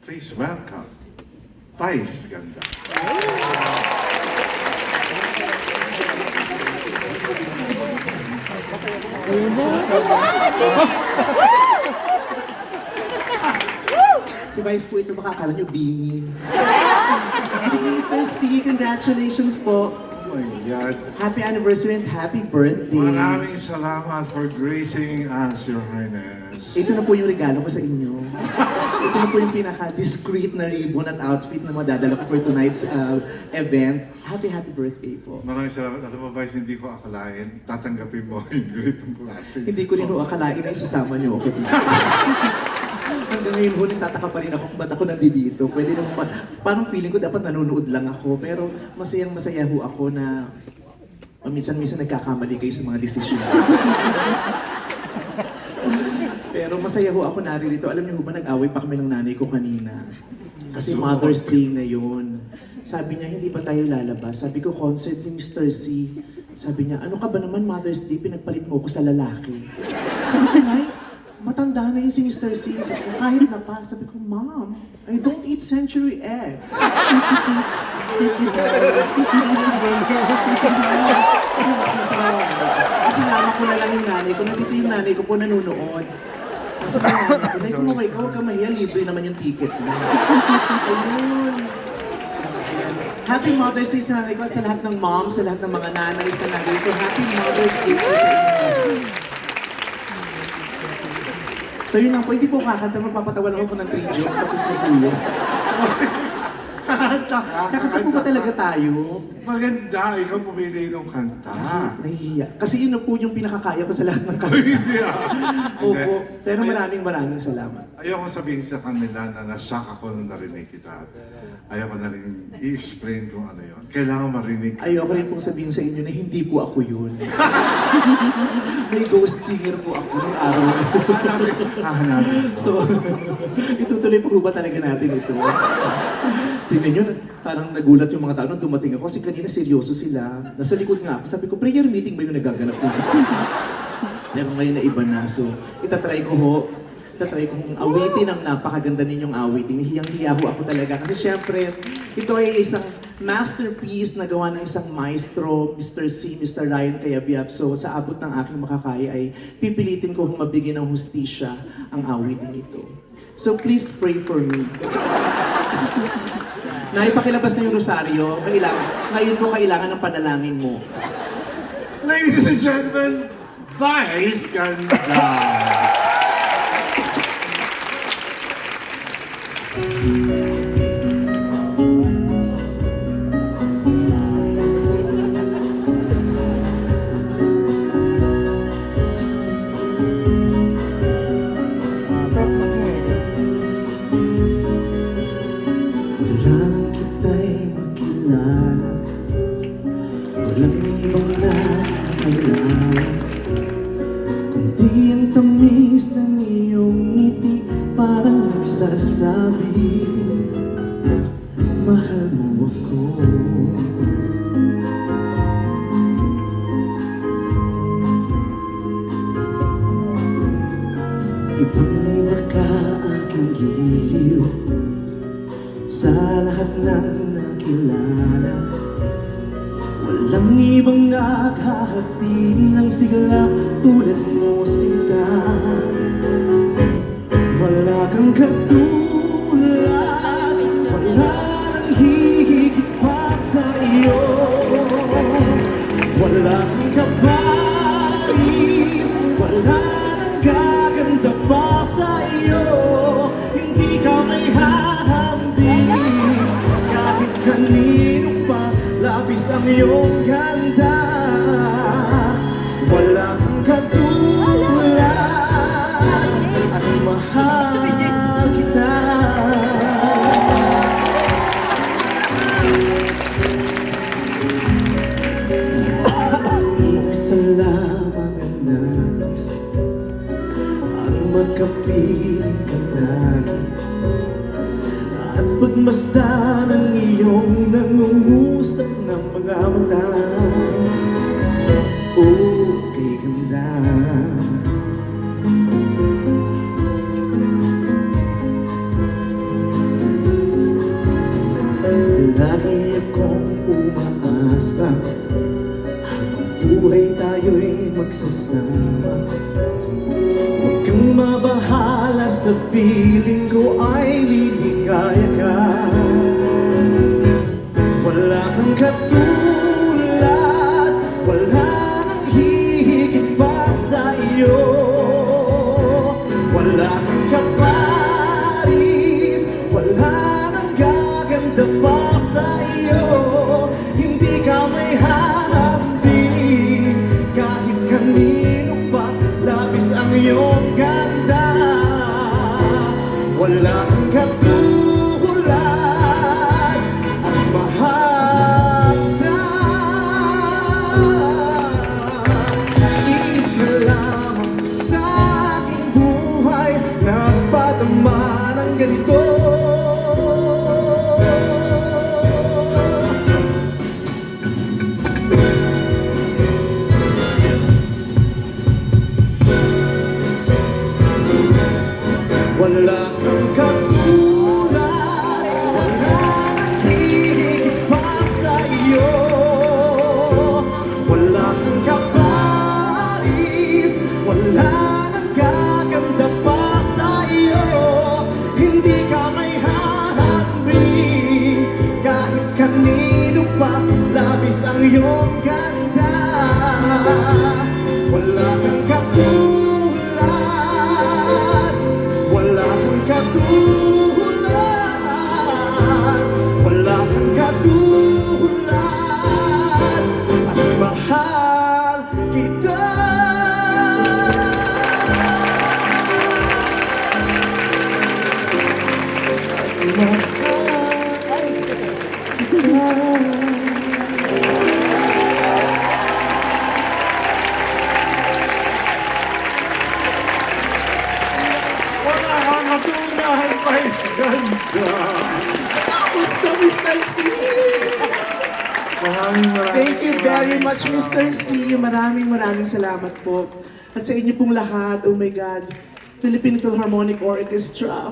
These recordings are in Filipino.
Please welcome, Vice Ganda. Si Vice po ito, baka akala nyo Bini. Mr. C, congratulations po. Oh my God. Happy anniversary and happy birthday. Maraming salamat for gracing us, Your Highness. Ito na po yung regalo ko sa inyo. Ito na po yung pinaka-discreet na ribbon at outfit na madadala ko for tonight's event. Happy birthday po. Maraming salamat. Alam mo, Vice, hindi ko akalain. Tatanggapin mo yung ganitong klase. Hindi ko rin ho akalain na isasama niyo ako dito. Hanggang ngayon ho, nagtataka pa rin ako kung ba't ako nandito. Pwede naman, parang feeling ko dapat nanonood lang ako. Pero masayang-masaya ho ako na minsan-minsan nagkakamali kayo sa mga desisyon. Pero masaya ho ako naririto. Alam niyo ho ba, nag-away pa kami ng nanay ko kanina. Kasi Mother's Day ngayon. Sabi niya, hindi pa tayo lalabas. Sabi ko, concert ni Mr. C. Sabi niya, ano ka ba naman Mother's Day? Pinagpalit mo ko sa lalaki. Sabi ko, Nay, matanda na yun si Mr. C. Sabi ko, kahit na pa. Sabi ko, Mom, I don't eat century eggs. Sinama ko na lang yung nanay ko. Nandito yung nanay ko po nanonood. Sabi ko, Nay, kumaway ka, huwag ka mahiya. Libre naman yung ticket mo. Ayun. Happy Mother's Day sa nanay ko at sa lahat ng moms, sa lahat ng mga nanay sa nanay ko. Happy Mother's Day po sa inyo. So yun lang po, hindi po kakanta, magpapatawa lang ako ng 3 jokes tapos na po yun. Kakanta ka? Kakanta po ba talaga tayo? Maganda, ikaw pumili ng kanta. Nahihiya. Kasi yun na po yung pinakakaya ko sa lahat ng kanta. Hindi ah. Opo, pero maraming salamat. Ayoko sabihin sa kanila na na-shock ako nung narinig kita. Ayoko na rin i-explain kung ano yun. Kailangan marinig. Ayoko rin pong sabihin sa inyo na hindi po ako yun. May ghost singer po ako ng araw na po. Hahanapin. So, itutuloy po ba talaga natin ito? Tingnan nyo, parang nagulat yung mga tao nung dumating ako kasi kanina seryoso sila. Nasa likod nga ako, sabi ko, prayer meeting ba yung nagaganap ko sa pero ngayon na iba na, so itatry ko kong awitin ang napakaganda ninyong awitin. Hiyang-hiya ho ako talaga kasi syempre, ito ay isang masterpiece na gawa ng isang maestro, Mr. C, Mr. Ryan Cayabyab. So sa abot ng aking makakaya ay pipilitin ko mabigyan ng hustisya ang awitin ito. So please pray for me. Naipakilabas na yung rosaryo, ngayon ko kailangan ng panalangin mo. Ladies and gentlemen, Vice Ganda! Kailangan kita'y makilala, walang ibang nakakilala, kundi ang tamis ng iyong ngiti parang nagsasabi, mahal mo ako. Ibang-iba ka aking giliw sa lahat ng nakilala. Walang ibang naghahati ng sigla tulad mo, sinta. Wala kang katulad, wala nang hihigit pa sa iyo. Wala kang kaparis, wala nang gaganda pa sa iyo. Hindi ka may hahambing kahit kanino pa, labis ang iyong ganda. Wala kang katulad at mahal kita. Isa lamang ang nais, ang magkapiling ka lagi at pagmasdan ang iyong nangungusap ng mga mata. Okay, ganda. Lagi akong umaasa habang buhay tayo'y magsasama. Huwag kang mabahala sa piling ko ay liligaya ka. Wala kang katulad, wala nang hihigit pa sa iyo. Wala kang kaparis, wala nang gaganda pa sa iyo. Hindi ka may hanapin, kahit kanino pa, labis ang iyong ganda. Wala kang katulad at mahal na. Isa lamang sa aking buhay, nagpadama ng ganito. Wala kang katulad, wala nang hihigit pa sa iyo. Wala kang kaparis, wala nang gaganda pa sa iyo. Hindi ka may hanapin, kahit kanino pa, labis ang iyong ganda. Wala kang katulad, wala kang katulad, wala kang katulad, at mahal kita. Wala kang matunahan pa ganda. Gusto, Mr. C. Thank you very much, Mr. C. Maraming salamat po. At sa inyo pong lahat, oh my God, Philippine Philharmonic Orchestra.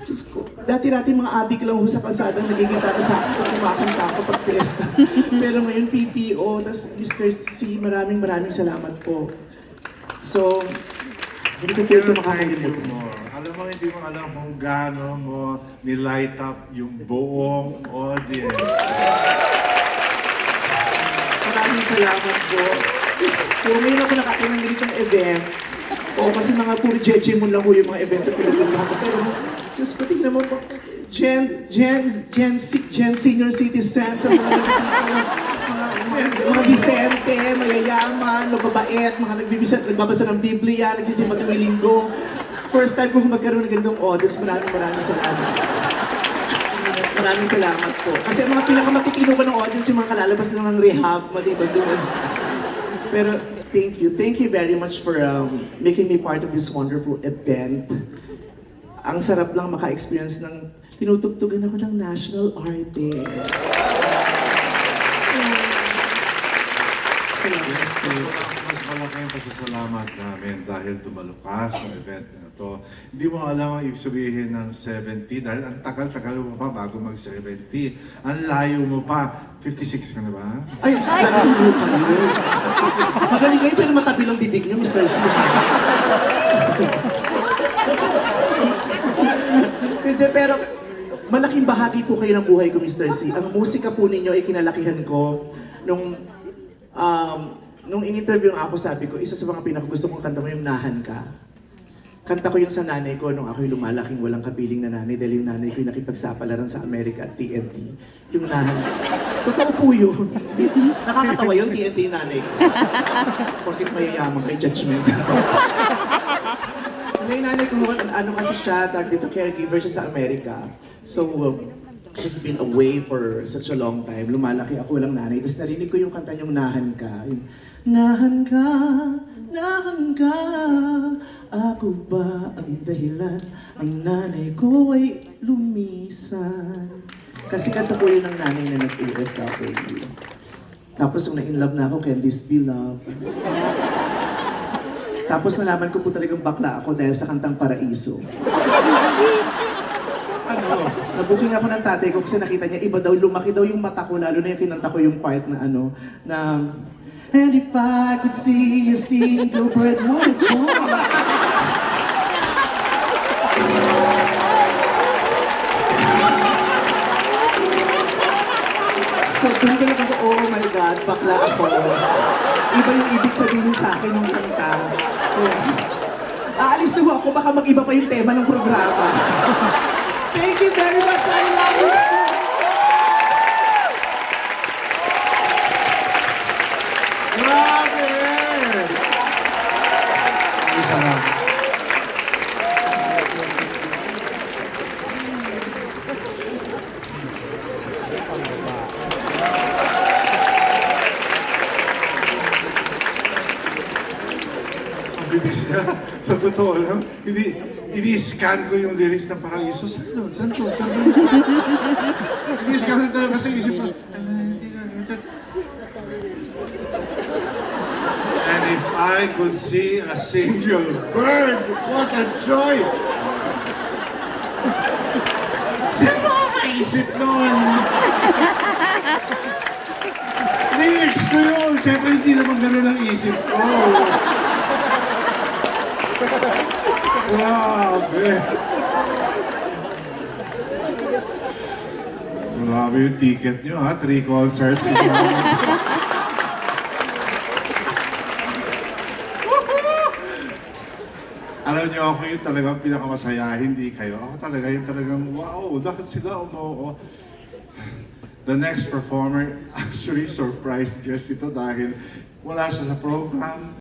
Diyos ko, dati-dati mga adik lang ho sa kalsadang nagigitara sa akin kung kumakanta ako pag fiesta. Pero ngayon PPO, tas Mr. C, maraming salamat po. So, hindi ko ito makakalimutan. Alam mo, hindi mo alam kung gaano mo nilight up yung buong audience. Maraming salamat po. Kung ngayon ako nakatin ng ganitong event, o kasi mga puro jeje mo lang po yung mga event na pinupuntahan ko. Pero, just ko tingnan mo po, Gen senior citizens, mga mga Vicente, mayayaman, mababait, mga nagbabasa ng Biblia, nagsisimba tuwing linggo. First time ko magkaroon ng ganitong audience, maraming salamat. Maraming salamat po. Kasi ang mga pinakamatitino ko ng audience, yung mga kalalabas na ng rehab, maliban doon. Pero thank you very much for making me part of this wonderful event. Ang sarap lang maka-experience ng tinutugtugan ako ng national artist. Mas malaki ang pasasalamat namin dahil dumalo ka sa event na to. Hindi mo alam ang ibig sabihin ng 70 dahil ang tagal-tagal mo pa bago mag-70. Ang layo mo pa. 56 ka na ba? Ay, nakakulo kayo. Magaling kayo pero matabi lang bibig niyo, Mr. C. Hindi, pero malaking bahagi po kayo ng buhay ko, Mr. C. Ang musika po ninyo ay kinalakihan ko nung in-interview ako, sabi ko, isa sa mga pinakagusto kong kanta mo yung Nahan Ka. Kanta ko yung sa nanay ko nung ako'y lumalaking walang kapiling na nanay dahil yung nanay ko'y nakipagsapalaran sa Amerika at TNT. Yung Nahan Ka. Totoo po yun. Nakakatawa yun, TNT yung nanay ko. Porkit mayayaman kay judgment. Yung nanay ko, ano kasi siya, dito caregiver siya sa Amerika. So, she's been away for such a long time. Lumalaki ako walang nanay. Tapos narinig ko yung kanta yung Nahan Ka. Yung, Nahan ka, ako ba ang dahilan? Ang nanay ko ay lumisan. Kasi kanta po yun ng nanay na nag-OFW. Tapos nung na-inlove na ako, Can This Be Love? Tapos nalaman ko po talagang bakla ako dahil sa kantang Paraiso. Ano? Nabuking ako ng tatay ko kasi nakita niya, iba daw, lumaki daw yung mata ko, lalo na yung kinanta ko yung part na ano, na And if I could see a single bird, what a joy! So, doon ko na oh my God, bakla ako. Iba yung ibig sabihin sa akin ng kanta. Aalis na ho ako, baka mag-iba pa yung tema ng programa. Thank you very much, I love you! Grabe! Isa lang. Ang bilis niya. Sa totoo lang, ini-scan ko yung lyrics ng Paraiso. Saan to? Saan to? Saan to? Ini-scan ko talaga sa isip ko. And if I could see a single bird, what a joy! Sino makakaisip nun? Lyrics ko yun! Siyempre hindi naman gano'n ang isip ko. Grabe! Grabe yung ticket nyo ha, 3 concerts. Alam niyo ako yung talagang pinakamasaya, hindi kayo. Ako talaga yung talagang, wow, bakit sila umuo? The next performer, actually surprise guest ito dahil wala siya sa program.